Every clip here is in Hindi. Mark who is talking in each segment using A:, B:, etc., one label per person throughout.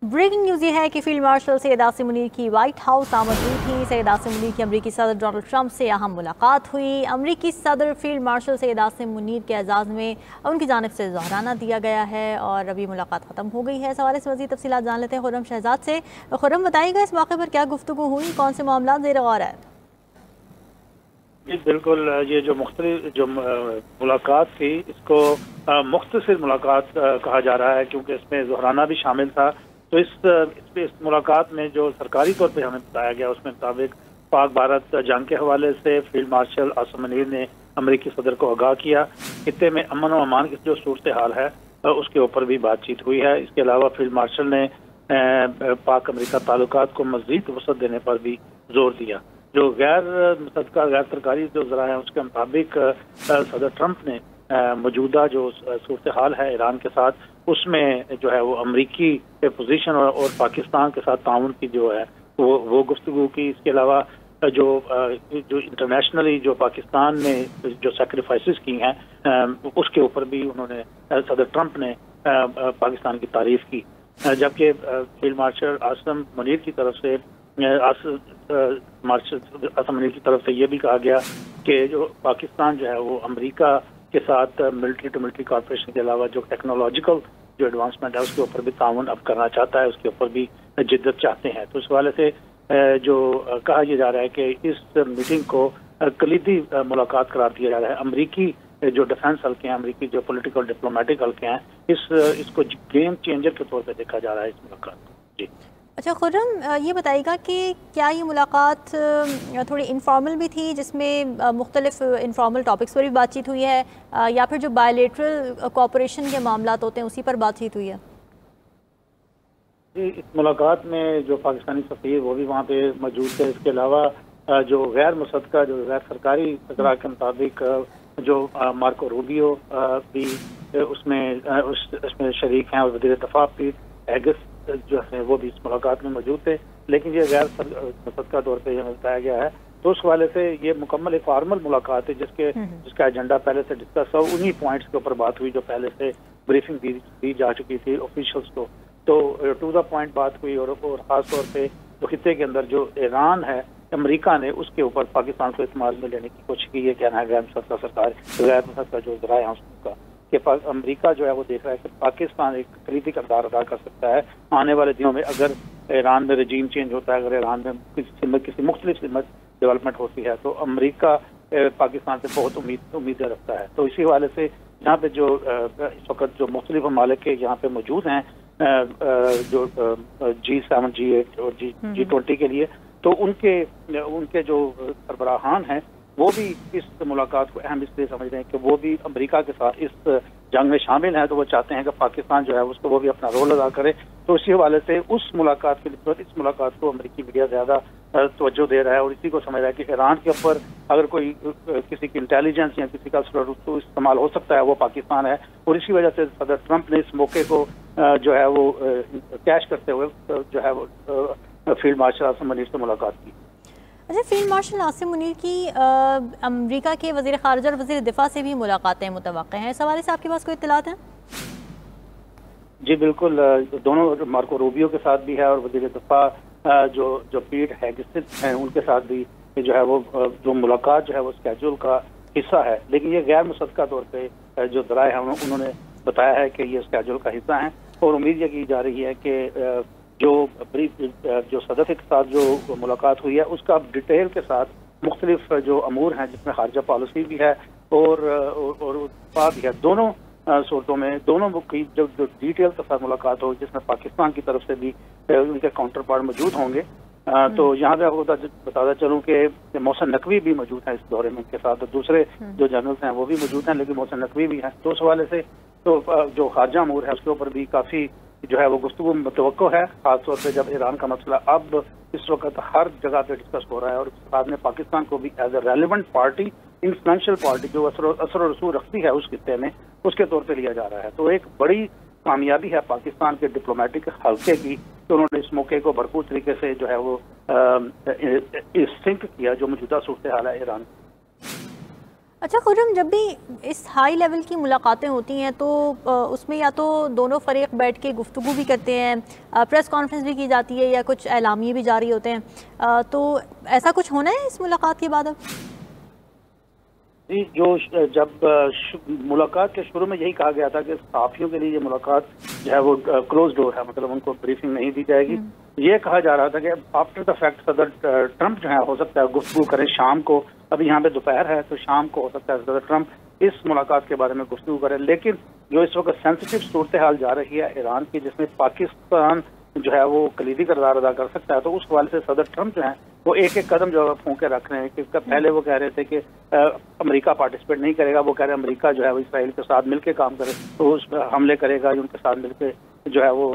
A: ब्रेकिंग न्यूज़ ये है कि फील्ड मार्शल सैयद आसिम मुनीर की वाइट हाउस आमद हुई थी। सैयद आसिम मुनीर की अमरीकी सदर डोनाल्ड ट्रंप से अहम मुलाकात हुई। अमरीकी सदर फील्ड मार्शल सैयद आसिम मुनीर के एजाज़ में उनकी जानिब से ज़हराना दिया गया है और अभी मुलाकात ख़त्म हो गई है। इस हवाले से मज़ीद तफसीलात जान लेते हैं खुर्रम शहजाद से। खुर्रम, बताइएगा इस मौके पर क्या गुफ्तगू हुई, कौन से मामला ज़ेर गौर है?
B: जी बिल्कुल, ये जो मुख्तलिफ जो मुलाकात थी इसको मुख्तसर मुलाकात कहा जा रहा है क्योंकि इसमें ज़हराना भी शामिल था। तो इस मुलाकात में जो सरकारी तौर पे हमें बताया गया उसमें मुताबिक पाक भारत जंग के हवाले से फील्ड मार्शल आसिम मुनीर ने अमरीकी सदर को आगाह किया। खित्ते में अमन और अमान की जो सूरत हाल है उसके ऊपर भी बातचीत हुई है। इसके अलावा फील्ड मार्शल ने पाक अमरीका ताल्लुकात को मज़ीद वसअत देने पर भी जोर दिया। जो गैर सरकारी जो जरा है उसके मुताबिक सदर ट्रंप ने मौजूदा जो सूरत हाल है ईरान के साथ उसमें जो है वो अमरीकी पोजीशन और पाकिस्तान के साथ ताउन की जो है वो गुफ्तगू की। इसके अलावा जो इंटरनेशनली जो पाकिस्तान ने जो सेक्रीफाइसेस की हैं उसके ऊपर भी उन्होंने सदर ट्रंप ने पाकिस्तान की तारीफ की। जबकि फील्ड मार्शल आसिम मुनीर की तरफ से आसिम मुनीर की तरफ से ये भी कहा गया कि जो पाकिस्तान जो है वो अमेरिका के साथ मिलिट्री टू मिलिट्री कॉर्पोरेशन के अलावा जो टेक्नोलॉजिकल जो एडवांसमेंट है उसके ऊपर भी ताउन अब करना चाहता है, उसके ऊपर भी जिद्दत चाहते हैं। तो इस हवाले से जो कहा यह जा रहा है कि इस मीटिंग को कलीदी मुलाकात करार दिया जा रहा है। अमरीकी जो डिफेंस हल्के हैं, अमरीकी जो पॉलिटिकल डिप्लोमेटिक हल्के हैं, इसको गेम चेंजर के तौर पर देखा जा रहा है इस मुलाकात को। जी
A: अच्छा खुर्रम, ये बताइएगा कि क्या ये मुलाकात थोड़ी इनफॉर्मल भी थी जिसमें मुख्तलिफ इनफॉर्मल टॉपिक्स पर भी बातचीत हुई है या फिर जो बायलैटरल कोऑपरेशन के मामलात होते हैं उसी पर बातचीत हुई है?
B: जी, इस मुलाकात में जो पाकिस्तानी सफ़ीर वो भी वहाँ पे मौजूद थे। इसके अलावा जो गैर मुसद्दका जो गैर सरकारी इतला के मुताबिक जो मार्को रूबियो भी उसमें शरीक हैं और वज़ीर दफ़ा पीट हेगेस जो है वो भी इस मुलाकात में मौजूद थे। लेकिन ये गैर मुसद्दका तौर पर हमें बताया गया है। तो उस हवाले से ये मुकम्मल एक फॉर्मल मुलाकात है जिसका एजेंडा पहले से डिस्कस हो। उन्हीं पॉइंट्स के ऊपर बात हुई जो पहले से ब्रीफिंग दी जा चुकी थी ऑफिशियल्स को। तो टू द पॉइंट बात हुई और खास तौर पे जो खित्ते के अंदर जो ईरान है अमेरिका ने उसके ऊपर पाकिस्तान को इस्तेमाल में लेने की कोशिश की। ये कहना है गैर मुसद्दका सरकार गैर मुसद्दका जो जरा है उसका कि अमेरिका जो है वो देख रहा है कि पाकिस्तान एक कलीदी किरदार अदा कर सकता है आने वाले दिनों में। अगर ईरान में रजीम चेंज होता है, अगर ईरान में किसी मुख्तलिफ डेवलपमेंट होती है तो अमेरिका पाकिस्तान से बहुत उम्मीदें रखता है। तो इसी हवाले से यहाँ पे जो इस वक्त जो मुख्तलिफ ममालिक के यहाँ पे मौजूद हैं जो G7, G8 और G20 के लिए, तो उनके जो सरबराहान हैं वो भी इस मुलाकात को अहम इसलिए समझ रहे हैं कि वो भी अमेरिका के साथ इस जंग में शामिल हैं। तो वो चाहते हैं कि पाकिस्तान जो है उसको वो भी अपना रोल अदा करे। तो इसी हवाले से उस मुलाकात के लिए इस मुलाकात को अमेरिकी मीडिया ज्यादा तवज्जो दे रहा है और इसी को समझ रहा है कि ईरान के ऊपर अगर कोई किसी की इंटेलिजेंस या किसी का तो इस्तेमाल हो सकता है वो पाकिस्तान है। और इसी वजह से सदर ट्रंप ने इस मौके को जो है वो कैश करते हुए जो है वो फील्ड मार्शल आसिम मुनीर से मुलाकात की।
A: अच्छा, फील्ड मार्शल आसिम मुनीर की अमेरिका के वज़ीर ख़ारिजा और वज़ीर दिफ़ा से भी मुलाकातें मुतवक्किल हैं। इस हवाले से आपके पास कोई इत्तलात हैं?
B: जी बिल्कुल, दोनों मार्को रूबियो के साथ भी है और वज़ीर दिफ़ा जो पीट हेगेस हैं उनके साथ भी जो है वो जो मुलाकात जो है वो स्केड्यूल का हिस्सा है। लेकिन ये गैर मुसद्दका तौर पर जो ज़राए हैं उन्होंने बताया है कि ये स्केड्यूल का हिस्सा है और उम्मीद ये की जा रही है कि जो सदर के साथ जो मुलाकात हुई है उसका डिटेल के साथ मुख्तलिफ जो अमूर हैं जिसमें खारजा पॉलिसी भी है और भी है। दोनों सूरतों में दोनों की जो डिटेल के साथ मुलाकात हो जिसमें पाकिस्तान की तरफ से भी उनके काउंटर पार्ट मौजूद होंगे। तो यहाँ पे आपको बताता चलूँ कि मोहसिन नकवी भी मौजूद है इस दौरे में उनके साथ। दूसरे जो जनरल्स हैं वो भी मौजूद हैं लेकिन मोहसिन नकवी भी हैं। तो उस हवाले से तो जो खारजा अमूर है उसके ऊपर भी काफ़ी जो है वो गुफ्तगू मुतवक्को है, खासतौर पे जब ईरान का मसला अब इस वक्त हर जगह पे डिस्कस हो रहा है और साथ में पाकिस्तान को भी as a relevant party, influential party जो असर और रसूल रखती है उस खित्ते में उसके तौर पे लिया जा रहा है। तो एक बड़ी कामयाबी है पाकिस्तान के डिप्लोमेटिक हल्के की कि उन्होंने इस मौके को भरपूर तरीके से जो है वो सिंक किया जो मौजूदा सूरत हाल है ईरान।
A: अच्छा खुर्रम, जब भी इस हाई लेवल की मुलाकातें होती हैं तो उसमें या तो दोनों फरीक बैठ के गुफ्तगू भी करते हैं, प्रेस कॉन्फ्रेंस भी की जाती है या कुछ एलामिये भी जारी होते हैं, तो ऐसा कुछ होना है इस मुलाकात के बाद अब?
B: जी, जो जब मुलाकात के शुरू में यही कहा गया था कि सहाफ़ियों के लिए ये मुलाकात जो है वो क्लोज डोर है, मतलब उनको ब्रीफिंग नहीं दी जाएगी। ये कहा जा रहा था कि आफ्टर द फैक्ट सदर ट्रंप जो है हो सकता है गुफ्तगू करें शाम को, अभी यहाँ पे दोपहर है तो शाम को हो सकता है सदर ट्रंप इस मुलाकात के बारे में गुफ्तगू करें। लेकिन जो इस वक्त सेंसिटिव सूरत हाल जा रही है ईरान की, जिसमें पाकिस्तान जो है वो कलीदी किरदार अदा कर सकता है, तो उस हवाले से सदर ट्रंप जो है वो एक एक कदम जो है फूंके रख रहे हैं। कि पहले वो कह रहे थे कि अमेरिका पार्टिसिपेट नहीं करेगा, वो कह रहे हैं अमेरिका जो है वो इसराइल के साथ मिलकर काम करे, तो उस हमले करेगा, उनके साथ मिलकर जो है वो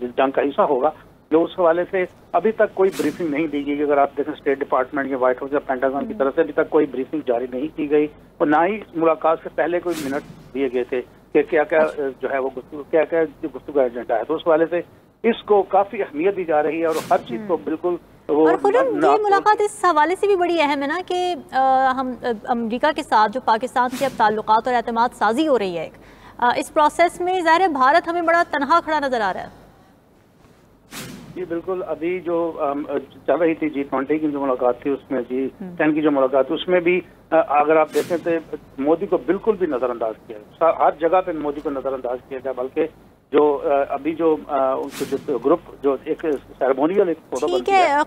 B: जंग का हिस्सा होगा। जो उस हवाले से अभी तक कोई ब्रीफिंग नहीं दी गई। अगर आप देखें स्टेट डिपार्टमेंट या व्हाइट हाउस या पेंटागन की तरफ से अभी तक कोई ब्रीफिंग जारी नहीं की गई, और ना ही मुलाकात से पहले कोई मिनट दिए गए थे कि क्या क्या जो है वो क्या क्या गुफ्तगू का एजेंडा है। तो उस हवाले से इसको काफी अहमियत दी जा रही है और हर चीज को बिल्कुल वो।
A: और खुर्रम, ये मुलाकात इस हवाले से भी बड़ी अहम है ना कि हम अमेरिका के साथ जो पाकिस्तान के अब ताल्लुकात और एतमाद साजी हो रही है इस प्रोसेस में, ज़ाहिर है भारत हमें बड़ा तनहा खड़ा नजर आ रहा है।
B: जी बिल्कुल, अभी जो चल रही थी G20 की जो मुलाकात थी, उसमें G10 की जो मुलाकात थी, उसमें भी अगर आप देखें तो मोदी को बिल्कुल भी नजरअंदाज किया, हर जगह पे मोदी को नजरअंदाज किया गया। बल्कि जो अभी जो उनके जो ग्रुप जो एक सेरेमोनियल एक फोटो
A: ठीक है।